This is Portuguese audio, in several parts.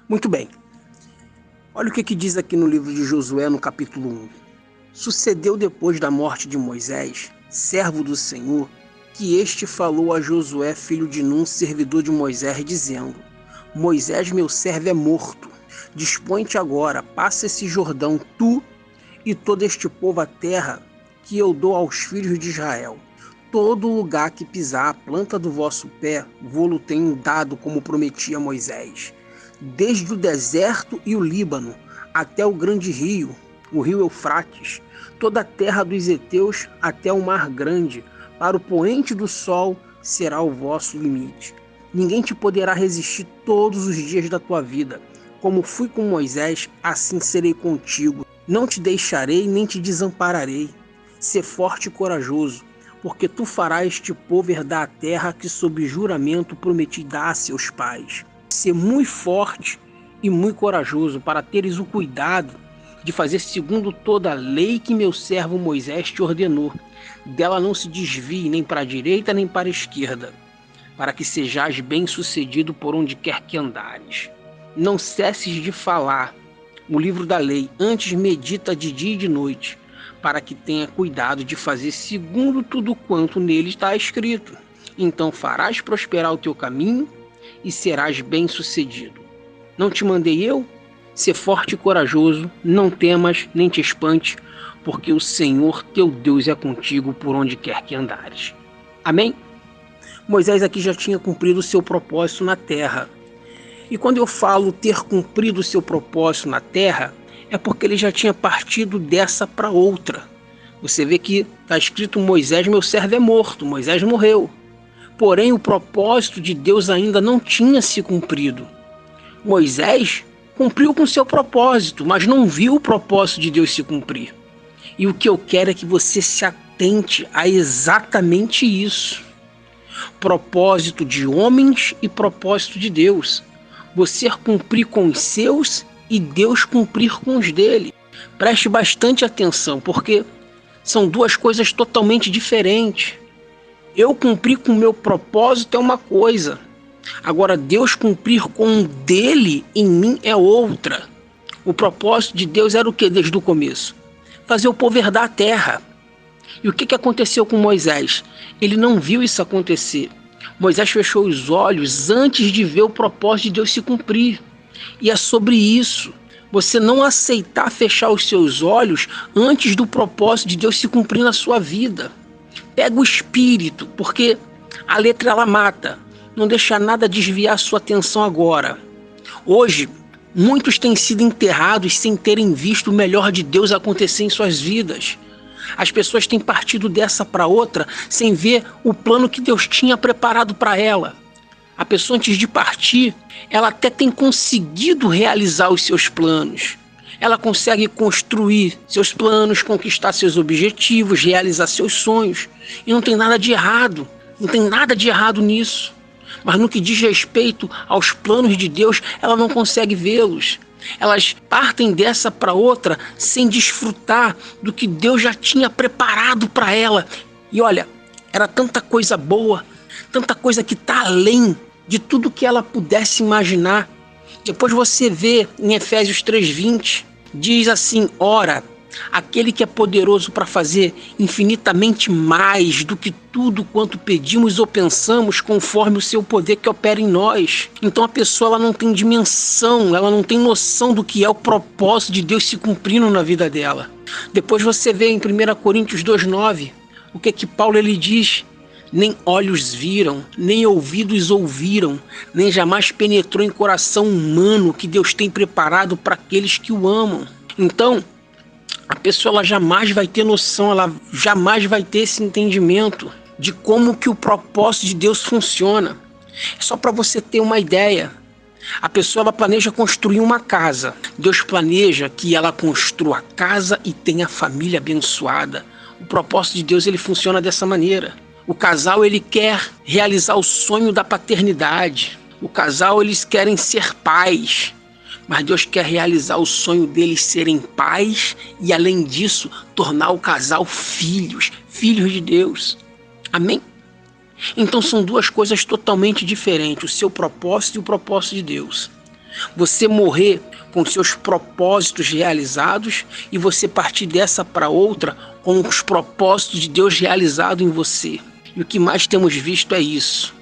Muito bem. Olha o que diz aqui no livro de Josué, no capítulo 1. Sucedeu depois da morte de Moisés, servo do Senhor, que este falou a Josué, filho de Num, servidor de Moisés, dizendo: Moisés, meu servo, é morto. Dispõe-te agora, passa esse Jordão, tu e todo este povo, a terra que eu dou aos filhos de Israel. Todo lugar que pisar a planta do vosso pé, vô-lo tenho dado, como prometi a Moisés. Desde o deserto e o Líbano, até o grande rio, o rio Eufrates, toda a terra dos heteus até o mar grande, para o poente do sol será o vosso limite. Ninguém te poderá resistir todos os dias da tua vida. Como fui com Moisés, assim serei contigo. Não te deixarei nem te desampararei. Sê forte e corajoso, porque tu farás este povo herdar a terra que sob juramento prometi dar a seus pais. Sê muito forte e muito corajoso, para teres o cuidado de fazer segundo toda a lei que meu servo Moisés te ordenou. Dela não se desvie nem para a direita nem para a esquerda, para que sejais bem-sucedido por onde quer que andares. Não cesses de falar o livro da lei, antes medita de dia e de noite, para que tenha cuidado de fazer segundo tudo quanto nele está escrito. Então farás prosperar o teu caminho e serás bem-sucedido. Não te mandei eu? Sê forte e corajoso, não temas nem te espante, porque o Senhor teu Deus é contigo por onde quer que andares. Amém? Moisés aqui já tinha cumprido o seu propósito na terra. E quando eu falo ter cumprido o seu propósito na terra, é porque ele já tinha partido dessa para outra. Você vê que está escrito: Moisés, meu servo, é morto. Moisés morreu. Porém, o propósito de Deus ainda não tinha se cumprido. Moisés cumpriu com seu propósito, mas não viu o propósito de Deus se cumprir. E o que eu quero é que você se atente a exatamente isso. Propósito de homens e propósito de Deus. Você cumprir com os seus e Deus cumprir com os dele. Preste bastante atenção, porque são duas coisas totalmente diferentes. Eu cumprir com o meu propósito é uma coisa. Agora, Deus cumprir com o dele em mim é outra. O propósito de Deus era o que desde o começo? Fazer o povo herdar a terra. E o que aconteceu com Moisés? Ele não viu isso acontecer. Moisés fechou os olhos antes de ver o propósito de Deus se cumprir. E é sobre isso. Você não aceitar fechar os seus olhos antes do propósito de Deus se cumprir na sua vida. Pega o espírito, porque a letra ela mata. Não deixa nada desviar a sua atenção agora. Hoje, muitos têm sido enterrados sem terem visto o melhor de Deus acontecer em suas vidas. As pessoas têm partido dessa para outra sem ver o plano que Deus tinha preparado para ela. A pessoa, antes de partir, ela até tem conseguido realizar os seus planos. Ela consegue construir seus planos, conquistar seus objetivos, realizar seus sonhos. E não tem nada de errado. Não tem nada de errado nisso. Mas no que diz respeito aos planos de Deus, ela não consegue vê-los. Elas partem dessa para outra sem desfrutar do que Deus já tinha preparado para ela. E olha, era tanta coisa boa, tanta coisa que está além de tudo que ela pudesse imaginar. Depois você vê em Efésios 3:20, diz assim: ora, aquele que é poderoso para fazer infinitamente mais do que tudo quanto pedimos ou pensamos, conforme o seu poder que opera em nós. Então a pessoa ela não tem dimensão, ela não tem noção do que é o propósito de Deus se cumprindo na vida dela. Depois você vê em 1 Coríntios 2:9, o que Paulo ele diz: nem olhos viram, nem ouvidos ouviram, nem jamais penetrou em coração humano o que Deus tem preparado para aqueles que o amam. Então, a pessoa ela jamais vai ter noção, ela jamais vai ter esse entendimento de como que o propósito de Deus funciona. É só para você ter uma ideia. A pessoa ela planeja construir uma casa. Deus planeja que ela construa a casa e tenha a família abençoada. O propósito de Deus ele funciona dessa maneira. O casal ele quer realizar o sonho da paternidade. O casal eles querem ser pais. Mas Deus quer realizar o sonho deles serem pais e, além disso, tornar o casal filhos de Deus. Amém? Então são duas coisas totalmente diferentes, o seu propósito e o propósito de Deus. Você morrer com seus propósitos realizados e você partir dessa para outra com os propósitos de Deus realizados em você. E o que mais temos visto é isso.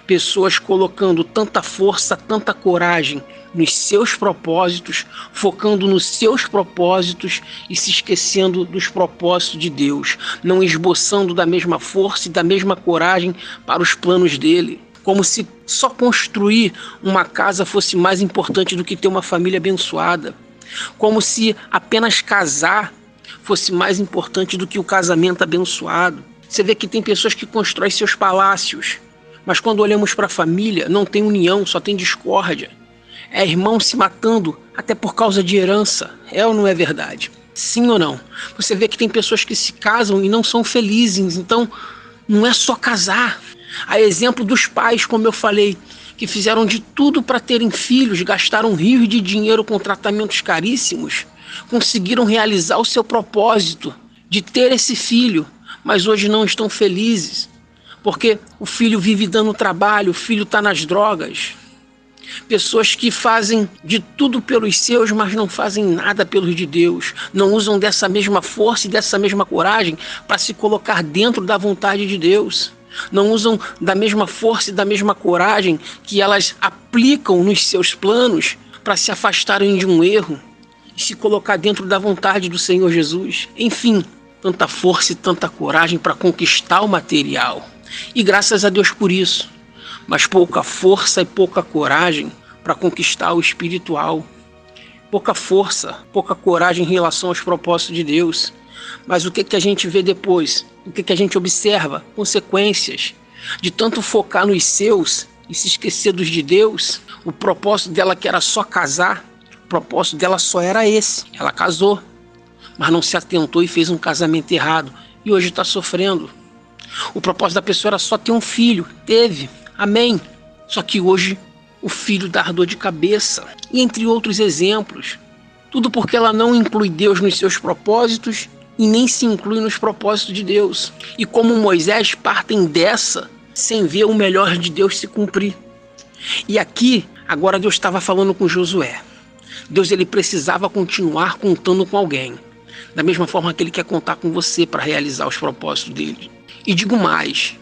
Pessoas colocando tanta força, tanta coragem nos seus propósitos, focando nos seus propósitos e se esquecendo dos propósitos de Deus, não esboçando da mesma força e da mesma coragem para os planos dele. Como se só construir uma casa fosse mais importante do que ter uma família abençoada. Como se apenas casar fosse mais importante do que o casamento abençoado. Você vê que tem pessoas que constroem seus palácios, mas quando olhamos para a família, não tem união, só tem discórdia. É irmão se matando até por causa de herança. É ou não é verdade? Sim ou não? Você vê que tem pessoas que se casam e não são felizes, então não é só casar. A exemplo dos pais, como eu falei, que fizeram de tudo para terem filhos, gastaram rios de dinheiro com tratamentos caríssimos, conseguiram realizar o seu propósito de ter esse filho, mas hoje não estão felizes, porque o filho vive dando trabalho, o filho está nas drogas. Pessoas que fazem de tudo pelos seus, mas não fazem nada pelos de Deus. Não usam dessa mesma força e dessa mesma coragem para se colocar dentro da vontade de Deus. Não usam da mesma força e da mesma coragem que elas aplicam nos seus planos para se afastarem de um erro e se colocar dentro da vontade do Senhor Jesus. Enfim, tanta força e tanta coragem para conquistar o material. E graças a Deus por isso. Mas pouca força e pouca coragem para conquistar o espiritual. Pouca força, pouca coragem em relação aos propósitos de Deus. Mas o que a gente vê depois? O que a gente observa? Consequências de tanto focar nos seus e se esquecer dos de Deus. O propósito dela que era só casar, o propósito dela só era esse. Ela casou, mas não se atentou e fez um casamento errado. E hoje está sofrendo. O propósito da pessoa era só ter um filho. Teve. Amém. Só que hoje o filho dá dor de cabeça. E entre outros exemplos. Tudo porque ela não inclui Deus nos seus propósitos e nem se inclui nos propósitos de Deus. E como Moisés partem dessa sem ver o melhor de Deus se cumprir. E aqui, agora Deus estava falando com Josué. Deus ele precisava continuar contando com alguém. Da mesma forma que ele quer contar com você para realizar os propósitos dele. E digo mais,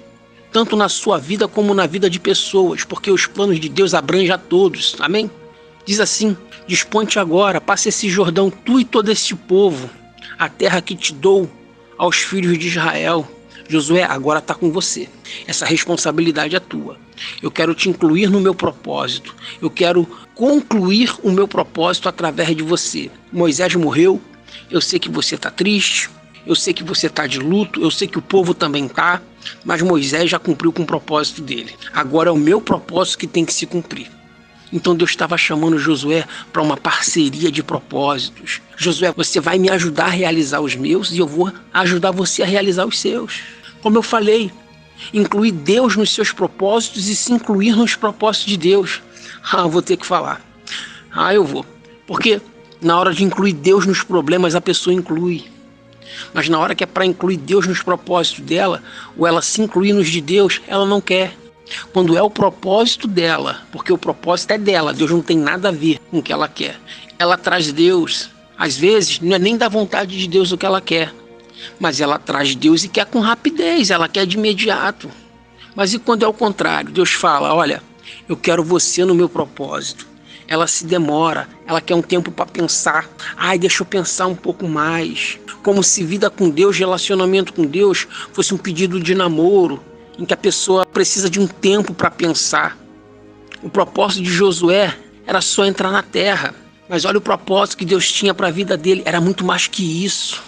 tanto na sua vida como na vida de pessoas, porque os planos de Deus abrangem a todos. Amém? Diz assim, dispõe-te agora, passe esse Jordão, tu e todo este povo, a terra que te dou aos filhos de Israel. Josué, agora está com você. Essa responsabilidade é tua. Eu quero te incluir no meu propósito. Eu quero concluir o meu propósito através de você. Moisés morreu. Eu sei que você está triste. Eu sei que você está de luto. Eu sei que o povo também está. Mas Moisés já cumpriu com o propósito dele. Agora é o meu propósito que tem que se cumprir. Então Deus estava chamando Josué para uma parceria de propósitos. Josué, você vai me ajudar a realizar os meus e eu vou ajudar você a realizar os seus. Como eu falei, incluir Deus nos seus propósitos e se incluir nos propósitos de Deus. Eu vou ter que falar. Eu vou. Porque na hora de incluir Deus nos problemas, a pessoa inclui. Mas na hora que é para incluir Deus nos propósitos dela, ou ela se incluir nos de Deus, ela não quer. Quando é o propósito dela, porque o propósito é dela, Deus não tem nada a ver com o que ela quer. Ela traz Deus. Às vezes, não é nem da vontade de Deus o que ela quer, mas ela traz Deus e quer com rapidez, ela quer de imediato. Mas e quando é o contrário? Deus fala, olha, eu quero você no meu propósito. Ela se demora, ela quer um tempo para pensar. Deixa eu pensar um pouco mais. Como se vida com Deus, relacionamento com Deus, fosse um pedido de namoro, em que a pessoa precisa de um tempo para pensar. O propósito de Josué era só entrar na terra. Mas olha o propósito que Deus tinha para a vida dele. Era muito mais que isso.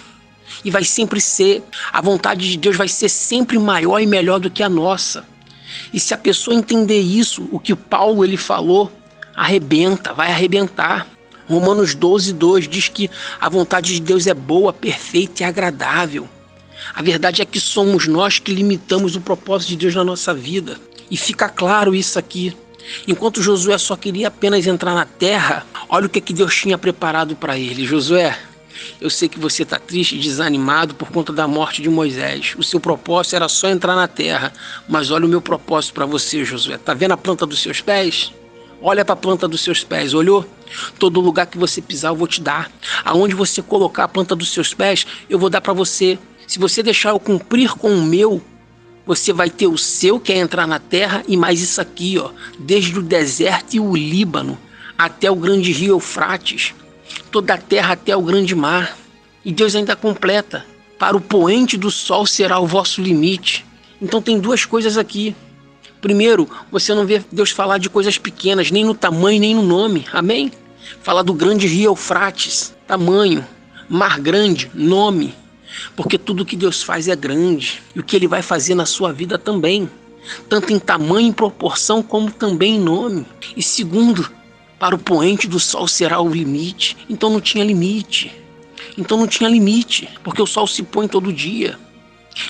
E vai sempre ser. A vontade de Deus vai ser sempre maior e melhor do que a nossa. E se a pessoa entender isso, o que Paulo ele falou, arrebenta, vai arrebentar. Romanos 12:2 diz que a vontade de Deus é boa, perfeita e agradável. A verdade é que somos nós que limitamos o propósito de Deus na nossa vida. E fica claro isso aqui. Enquanto Josué só queria apenas entrar na terra, olha o que Deus tinha preparado para ele. Josué, eu sei que você está triste e desanimado por conta da morte de Moisés. O seu propósito era só entrar na terra. Mas olha o meu propósito para você, Josué. Está vendo a planta dos seus pés? Olha para a planta dos seus pés, olhou? Todo lugar que você pisar eu vou te dar. Aonde você colocar a planta dos seus pés, eu vou dar para você. Se você deixar eu cumprir com o meu, você vai ter o seu, que é entrar na terra, e mais isso aqui, ó, desde o deserto e o Líbano até o grande rio Eufrates, toda a terra até o grande mar. E Deus ainda completa: para o poente do sol será o vosso limite. Então tem duas coisas aqui. Primeiro, você não vê Deus falar de coisas pequenas, nem no tamanho, nem no nome. Amém? Fala do grande rio Eufrates, tamanho, mar grande, nome. Porque tudo que Deus faz é grande. E o que Ele vai fazer na sua vida também. Tanto em tamanho, em proporção, como também em nome. E segundo, para o poente do sol será o limite. Então não tinha limite. Porque o sol se põe todo dia.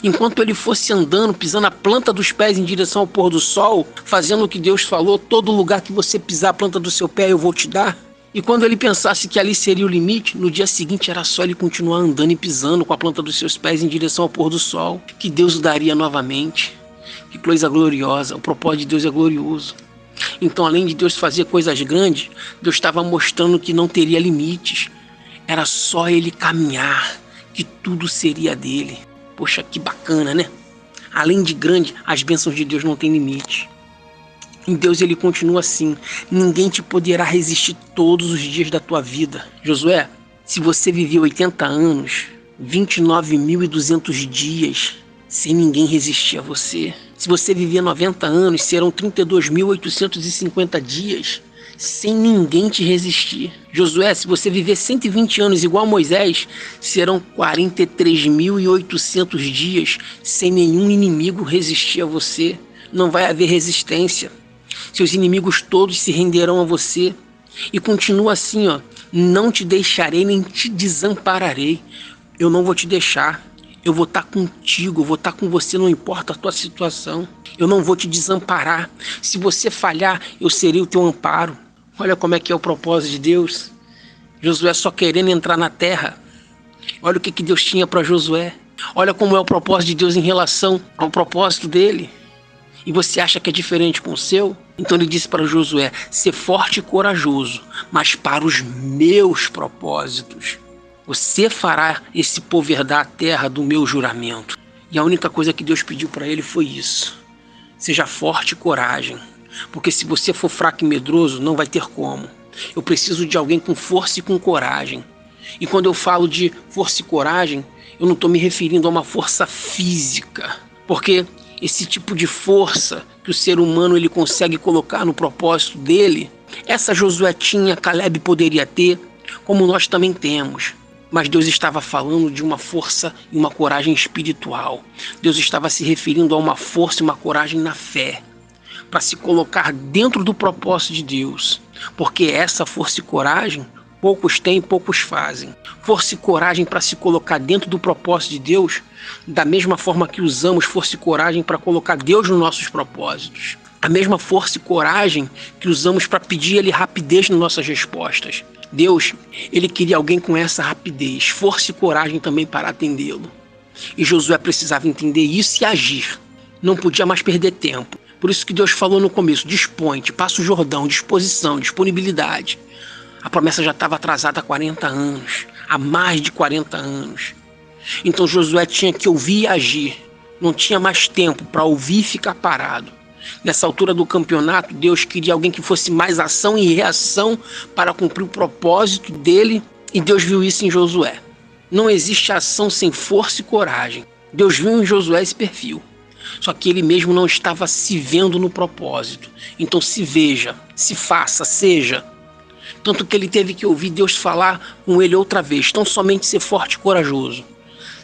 Enquanto ele fosse andando, pisando a planta dos pés em direção ao pôr do sol, fazendo o que Deus falou: todo lugar que você pisar a planta do seu pé eu vou te dar. E quando ele pensasse que ali seria o limite, no dia seguinte era só ele continuar andando e pisando com a planta dos seus pés em direção ao pôr do sol, que Deus o daria novamente. Que coisa gloriosa, o propósito de Deus é glorioso. Então, além de Deus fazer coisas grandes, Deus estava mostrando que não teria limites. Era só ele caminhar, que tudo seria dele. Poxa, que bacana, né? Além de grande, as bênçãos de Deus não têm limite. Em Deus ele continua assim: ninguém te poderá resistir todos os dias da tua vida. Josué, se você viver 80 anos, 29.200 dias, sem ninguém resistir a você. Se você viver 90 anos, serão 32.850 dias, sem ninguém te resistir. Josué, se você viver 120 anos igual a Moisés, serão 43.800 dias, sem nenhum inimigo resistir a você. Não vai haver resistência. Seus inimigos todos se renderão a você. E continua assim, ó: não te deixarei nem te desampararei. Eu não vou te deixar. Eu vou estar contigo, eu vou estar com você, não importa a tua situação. Eu não vou te desamparar. Se você falhar, eu serei o teu amparo. Olha como é que é o propósito de Deus. Josué só querendo entrar na terra. Olha o que Deus tinha para Josué. Olha como é o propósito de Deus em relação ao propósito dele. E você acha que é diferente com o seu? Então ele disse para Josué: ser forte e corajoso, mas para os meus propósitos. Você fará esse povo herdar a terra do meu juramento. E a única coisa que Deus pediu para ele foi isso: seja forte e coragem. Porque se você for fraco e medroso, não vai ter como. Eu preciso de alguém com força e com coragem. E quando eu falo de força e coragem, eu não estou me referindo a uma força física. Porque esse tipo de força que o ser humano ele consegue colocar no propósito dele, essa Josué tinha, Caleb poderia ter, como nós também temos. Mas Deus estava falando de uma força e uma coragem espiritual. Deus estava se referindo a uma força e uma coragem na fé, para se colocar dentro do propósito de Deus. Porque essa força e coragem, poucos têm, poucos fazem. Força e coragem para se colocar dentro do propósito de Deus, da mesma forma que usamos força e coragem para colocar Deus nos nossos propósitos. A mesma força e coragem que usamos para pedir Ele rapidez nas nossas respostas. Deus, Ele queria alguém com essa rapidez, força e coragem também para atendê-lo. E Josué precisava entender isso e agir. Não podia mais perder tempo. Por isso que Deus falou no começo: dispõe-te, passa o Jordão, disposição, disponibilidade. A promessa já estava atrasada há 40 anos, há mais de 40 anos. Então Josué tinha que ouvir e agir. Não tinha mais tempo para ouvir e ficar parado. Nessa altura do campeonato, Deus queria alguém que fosse mais ação e reação para cumprir o propósito dele, e Deus viu isso em Josué. Não existe ação sem força e coragem. Deus viu em Josué esse perfil. Só que ele mesmo não estava se vendo no propósito. Então se veja, se faça, seja. Tanto que ele teve que ouvir Deus falar com ele outra vez: tão somente ser forte e corajoso.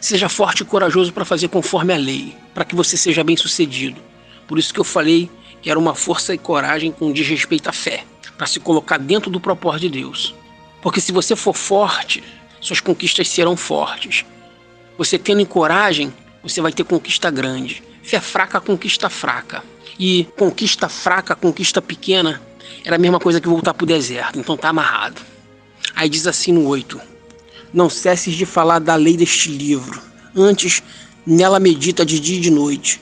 Seja forte e corajoso para fazer conforme a lei, para que você seja bem sucedido. Por isso que eu falei que era uma força e coragem com desrespeito à fé, para se colocar dentro do propósito de Deus. Porque se você for forte, suas conquistas serão fortes. Você tendo coragem, você vai ter conquista grande. Fé fraca, conquista fraca. E conquista fraca, conquista pequena, era a mesma coisa que voltar para o deserto. Então tá amarrado. Aí diz assim no 8: não cesses de falar da lei deste livro. Antes, nela medita de dia e de noite,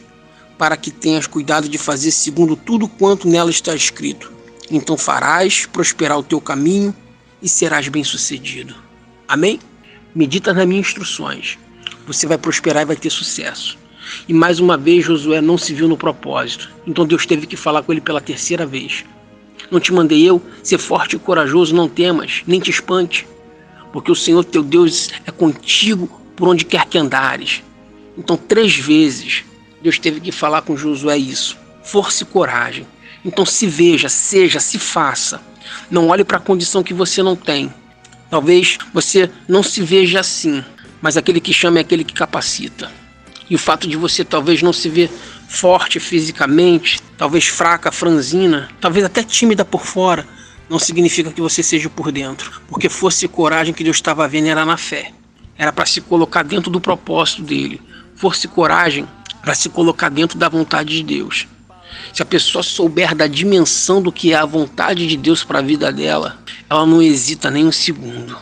para que tenhas cuidado de fazer segundo tudo quanto nela está escrito. Então farás prosperar o teu caminho e serás bem-sucedido. Amém? Medita nas minhas instruções. Você vai prosperar e vai ter sucesso. E mais uma vez Josué não se viu no propósito. Então Deus teve que falar com ele pela terceira vez. Não te mandei eu? Ser forte e corajoso, não temas, nem te espante. Porque o Senhor teu Deus é contigo por onde quer que andares. Então 3 vezes Deus teve que falar com Josué isso. Força e coragem. Então se veja, seja, se faça. Não olhe para a condição que você não tem. Talvez você não se veja assim, mas aquele que chama é aquele que capacita. E o fato de você talvez não se ver forte fisicamente, talvez fraca, franzina, talvez até tímida por fora, não significa que você seja por dentro. Porque força e coragem que Deus estava vendo era na fé. Era para se colocar dentro do propósito dele. Força e coragem para se colocar dentro da vontade de Deus. Se a pessoa souber da dimensão do que é a vontade de Deus para a vida dela, ela não hesita nem um segundo.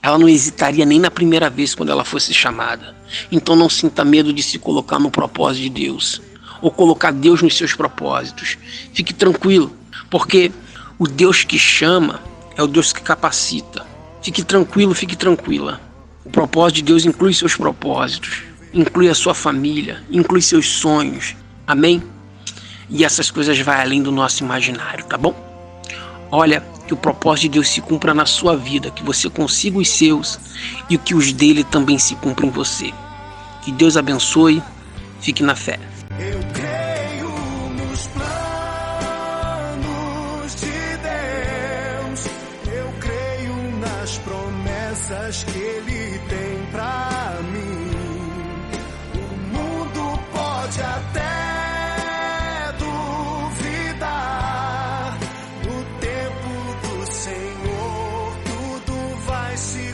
Ela não hesitaria nem na primeira vez quando ela fosse chamada. Então não sinta medo de se colocar no propósito de Deus, ou colocar Deus nos seus propósitos. Fique tranquilo, porque o Deus que chama é o Deus que capacita. Fique tranquilo, fique tranquila. O propósito de Deus inclui seus propósitos, inclui a sua família, inclui seus sonhos. Amém? E essas coisas vão além do nosso imaginário, tá bom? Olha, que o propósito de Deus se cumpra na sua vida, que você consiga os seus e que os dele também se cumpram em você. Que Deus abençoe, fique na fé. Eu creio nos planos de Deus, eu creio nas promessas que Ele tem pra mim. O mundo pode até duvidar, no tempo do Senhor tudo vai se